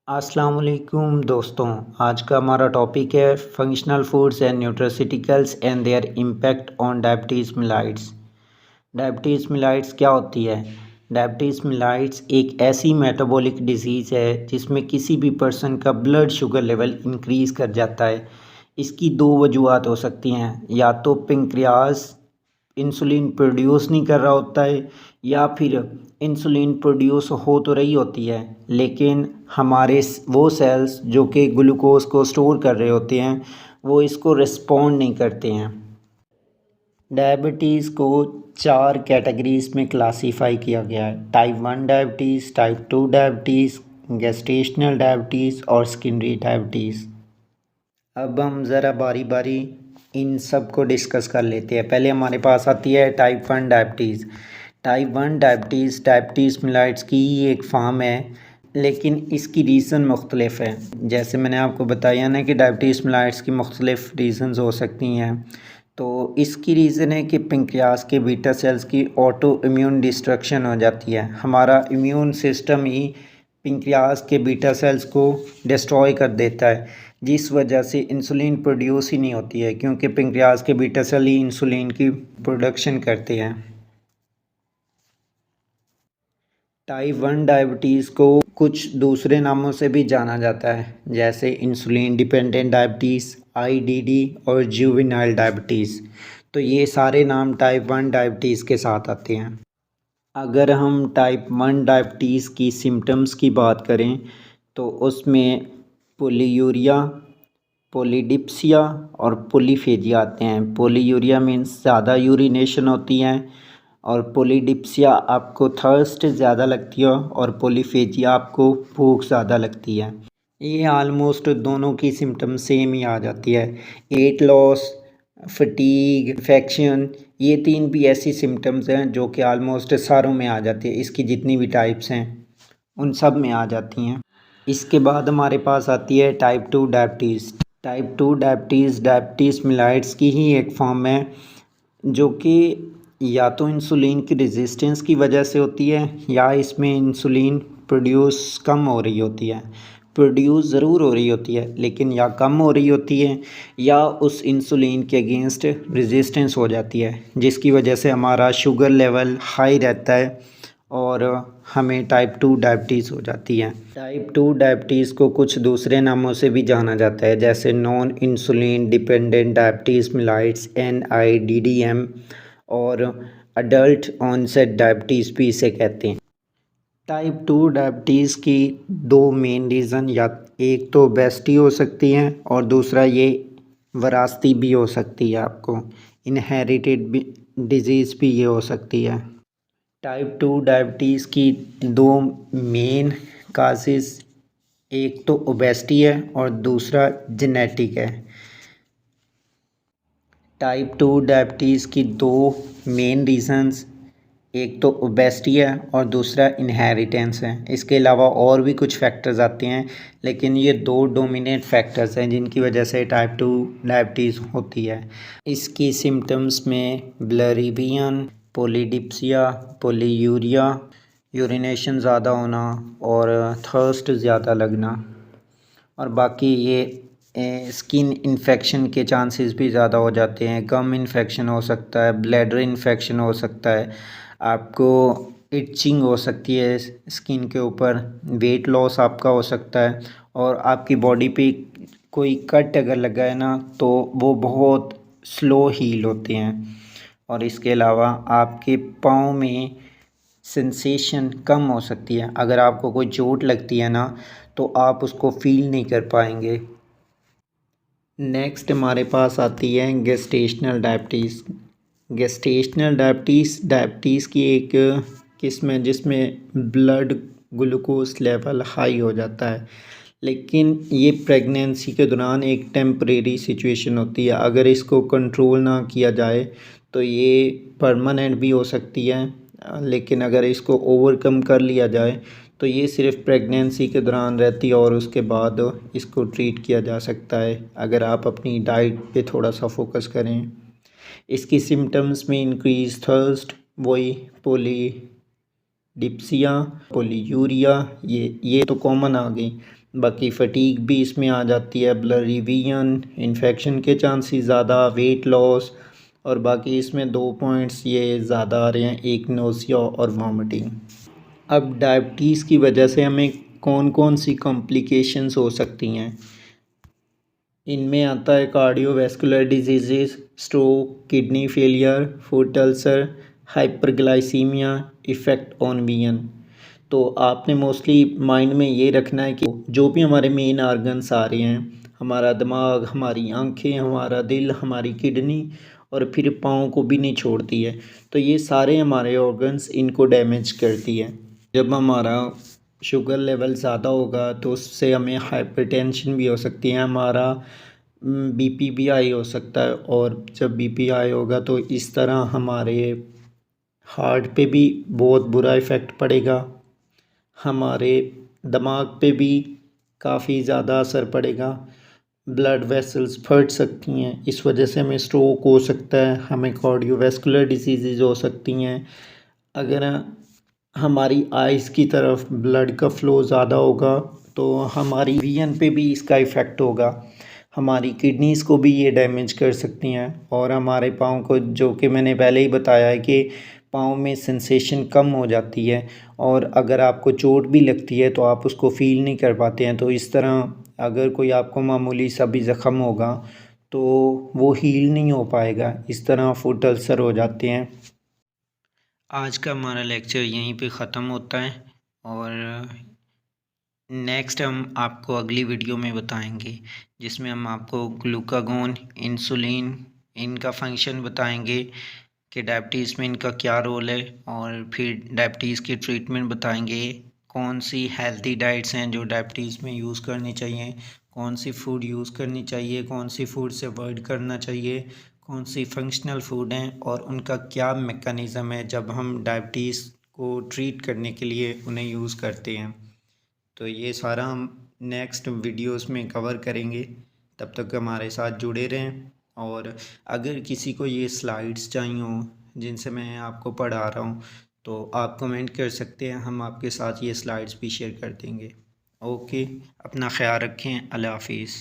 अस्सलाम वालेकुम दोस्तों। आज का हमारा टॉपिक है functional foods and nutraceuticals and their impact on diabetes mellitus. Diabetes mellitus क्या होती है? डायबिटीज़ मिलाइट्स एक ऐसी मेटाबॉलिक डिजीज़ है जिसमें किसी भी पर्सन का ब्लड शुगर लेवल इंक्रीज़ कर जाता है। इसकी दो वजूहत हो सकती हैं, या तो पेंक्रियाज इंसुलिन प्रोड्यूस नहीं कर रहा होता है, या फिर इंसुलिन प्रोड्यूस हो तो रही होती है लेकिन हमारे वो सेल्स जो कि ग्लूकोज को स्टोर कर रहे होते हैं वो इसको रिस्पॉन्ड नहीं करते हैं। डायबिटीज़ को चार कैटेगरीज में क्लासीफाई किया गया है: type 1 diabetes, type 2 diabetes, gestational diabetes और सेकेंडरी डायबिटीज़। अब हम ज़रा बारी बारी इन सब को डिस्कस कर लेते हैं। पहले हमारे पास आती है type 1 diabetes. Type 1 diabetes diabetes mellitus की ही एक फॉर्म है, लेकिन इसकी रीज़न मुख्तलिफ है। जैसे मैंने आपको बताया ना कि डायबिटीज़ मिलाइट्स की मुख्तलिफ रीज़न्स हो सकती हैं, तो इसकी रीज़न है कि पेंक्रियाज के बीटा सेल्स की ऑटो इम्यून डिस्ट्रक्शन हो जाती है। हमारा इम्यून सिस्टम ही पेंक्रियाज के बीटा सेल्स को डिस्ट्रॉय कर देता है, जिस वजह से इंसुलिन प्रोड्यूस ही नहीं होती है, क्योंकि पेंक्रियाज के बीटा सेल ही इंसुलिन की प्रोडक्शन करते हैं। टाइप 1 डायबिटीज़ को कुछ दूसरे नामों से भी जाना जाता है, जैसे इंसुलिन डिपेंडेंट डायबिटीज़, आईडीडी और जुवेनाइल डायबिटीज़। तो ये सारे नाम टाइप 1 डायबिटीज़ के साथ आते हैं। अगर हम टाइप 1 डायबिटीज़ की सिम्टम्स की बात करें तो उसमें पोलीयूरिया, पोलीडिप्सिया और पोलीफेजिया आते हैं। पोलीयूरिया मीन्स ज़्यादा यूरिनेशन होती हैं, और पोलीडिप्सिया आपको थर्स्ट ज़्यादा लगती है, और पोलीफेजिया आपको भूख ज़्यादा लगती है। ये आलमोस्ट दोनों की सिम्टम सेम ही आ जाती है। वेट लॉस, फटीग, इन्फेक्शन, ये तीन भी ऐसी सिम्टम्स हैं जो कि आलमोस्ट सारों में आ जाती है। इसकी जितनी भी टाइप्स हैं उन सब में आ जाती हैं। इसके बाद हमारे पास आती है type 2 diabetes. Type 2 diabetes diabetes mellitus की ही एक फॉर्म है, जो कि या तो इंसुलिन की रेजिस्टेंस की वजह से होती है, या इसमें इंसुलिन प्रोड्यूस कम हो रही होती है। प्रोड्यूस ज़रूर हो रही होती है, लेकिन या कम हो रही होती है या उस इंसुलिन के अगेंस्ट रेजिस्टेंस हो जाती है, जिसकी वजह से हमारा शुगर लेवल हाई रहता है और हमें टाइप 2 डायबिटीज़ हो जाती है। टाइप 2 डायबिटीज़ को कुछ दूसरे नामों से भी जाना जाता है, जैसे non insulin dependent diabetes mellitus NIDDM, और अडल्ट ऑनसेट डायबिटीज़ भी इसे कहते हैं। टाइप 2 डायबिटीज़ की दो मेन रीज़न, या एक तो ओबेसिटी हो सकती है और दूसरा ये वरासती भी हो सकती है, आपको इनहेरिटेड भी डिजीज़ भी ये हो सकती है। टाइप 2 डायबिटीज़ की दो मेन काजेज़, एक तो ओबेसिटी है और दूसरा जेनेटिक है। टाइप 2 डायबिटीज़ की दो मेन रीज़न्स, एक तो ओबेसिटी है और दूसरा इनहेरिटेंस है। इसके अलावा और भी कुछ फैक्टर्स आते हैं, लेकिन ये दो डोमिनेट फैक्टर्स हैं जिनकी वजह से टाइप 2 डायबिटीज़ होती है। इसकी सिम्टम्स में ब्लरी विजन, पोलीडिप्सिया, पोलीयूरिया, यूरिनेशन ज़्यादा होना और थर्स्ट ज़्यादा लगना, और बाकी ये स्किन इन्फेक्शन के चांसेस भी ज़्यादा हो जाते हैं। गम इन्फेक्शन हो सकता है, ब्लैडर इन्फेक्शन हो सकता है, आपको इचिंग हो सकती है स्किन के ऊपर, वेट लॉस आपका हो सकता है, और आपकी बॉडी पे कोई कट अगर लगा है ना तो वो बहुत स्लो हील होते हैं। और इसके अलावा आपके पाँव में सेंसेशन कम हो सकती है। अगर आपको कोई चोट लगती है ना तो आप उसको फील नहीं कर पाएंगे। नेक्स्ट हमारे पास आती है gestational diabetes. Gestational diabetes diabetes की एक किस्म है जिसमें ब्लड ग्लूकोज लेवल हाई हो जाता है, लेकिन ये प्रेगनेंसी के दौरान एक टेम्परेरी सिचुएशन होती है। अगर इसको कंट्रोल ना किया जाए तो ये परमानेंट भी हो सकती है, लेकिन अगर इसको ओवरकम कर लिया जाए तो ये सिर्फ प्रेगनेंसी के दौरान रहती है और उसके बाद इसको ट्रीट किया जा सकता है, अगर आप अपनी डाइट पे थोड़ा सा फोकस करें। इसकी सिम्टम्स में इंक्रीज थर्स्ट, वही पोलीडिप्सिया, पोलीयूरिया, ये तो कॉमन आ गई। बाकी फटीग भी इसमें आ जाती है, ब्लरी विजन, इन्फेक्शन के चांसेस ज़्यादा, वेट लॉस, और बाकी इसमें 2 पॉइंट्स ये ज़्यादा आ रहे हैं, एक नोसिया और वॉमिटिंग। अब डायबिटीज़ की वजह से हमें कौन कौन सी कॉम्प्लिकेशंस हो सकती हैं। इनमें आता है cardiovascular diseases, stroke, kidney failure, foot ulcer, hyperglycaemia, effect on vision. तो आपने मोस्टली माइंड में ये रखना है कि जो भी हमारे मेन आर्गन्स आ रहे हैं, हमारा दिमाग, हमारी आंखें, हमारा दिल, हमारी किडनी और फिर पाँव को भी नहीं छोड़ती है, तो ये सारे हमारे ऑर्गन्स इनको डैमेज करती है। जब हमारा शुगर लेवल ज़्यादा होगा तो उससे हमें हाइपरटेंशन भी हो सकती है, हमारा बीपी भी हाई हो सकता है, और जब बीपी हाई होगा तो इस तरह हमारे हार्ट पे भी बहुत बुरा इफ़ेक्ट पड़ेगा, हमारे दिमाग पे भी काफ़ी ज़्यादा असर पड़ेगा, ब्लड वेसल्स फट सकती हैं, इस वजह से हमें स्ट्रोक हो सकता है, हमें कार्डियोवैस्कुलर डिसीज़ेज़ हो सकती हैं। अगर हमारी आइज़ की तरफ ब्लड का फ़्लो ज़्यादा होगा तो हमारी विज़न पे भी इसका इफ़ेक्ट होगा, हमारी किडनीज़ को भी ये डैमेज कर सकती हैं, और हमारे पाँव को, जो कि मैंने पहले ही बताया है कि पाँव में सेंसेशन कम हो जाती है, और अगर आपको चोट भी लगती है तो आप उसको फ़ील नहीं कर पाते हैं। तो इस तरह अगर कोई आपको मामूली सा भी ज़ख़म होगा तो वो हील नहीं हो पाएगा, इस तरह फुट अल्सर हो जाते हैं। आज का हमारा लेक्चर यहीं पे ख़त्म होता है, और नेक्स्ट हम आपको अगली वीडियो में बताएंगे, जिसमें हम आपको ग्लूकागोन, इंसुलिन, इनका फंक्शन बताएंगे कि डायबिटीज़ में इनका क्या रोल है, और फिर डायबिटीज़ की ट्रीटमेंट बताएंगे, कौन सी हेल्दी डाइट्स हैं जो डायबिटीज़ में यूज़ करनी चाहिए, कौन सी फूड यूज़ करनी चाहिए, कौन सी फूड से अवॉइड करना चाहिए, कौन सी फंक्शनल फूड हैं, और उनका क्या मेकनिज़म है जब हम डायबिटीज़ को ट्रीट करने के लिए उन्हें यूज़ करते हैं। तो ये सारा हम नेक्स्ट वीडियोस में कवर करेंगे, तब तक हमारे साथ जुड़े रहें। और अगर किसी को ये स्लाइड्स चाहिए हों जिनसे मैं आपको पढ़ा रहा हूँ तो आप कमेंट कर सकते हैं, हम आपके साथ ये स्लाइड्स भी शेयर कर देंगे। ओके, अपना ख्याल रखें, अल्लाह हाफिज़।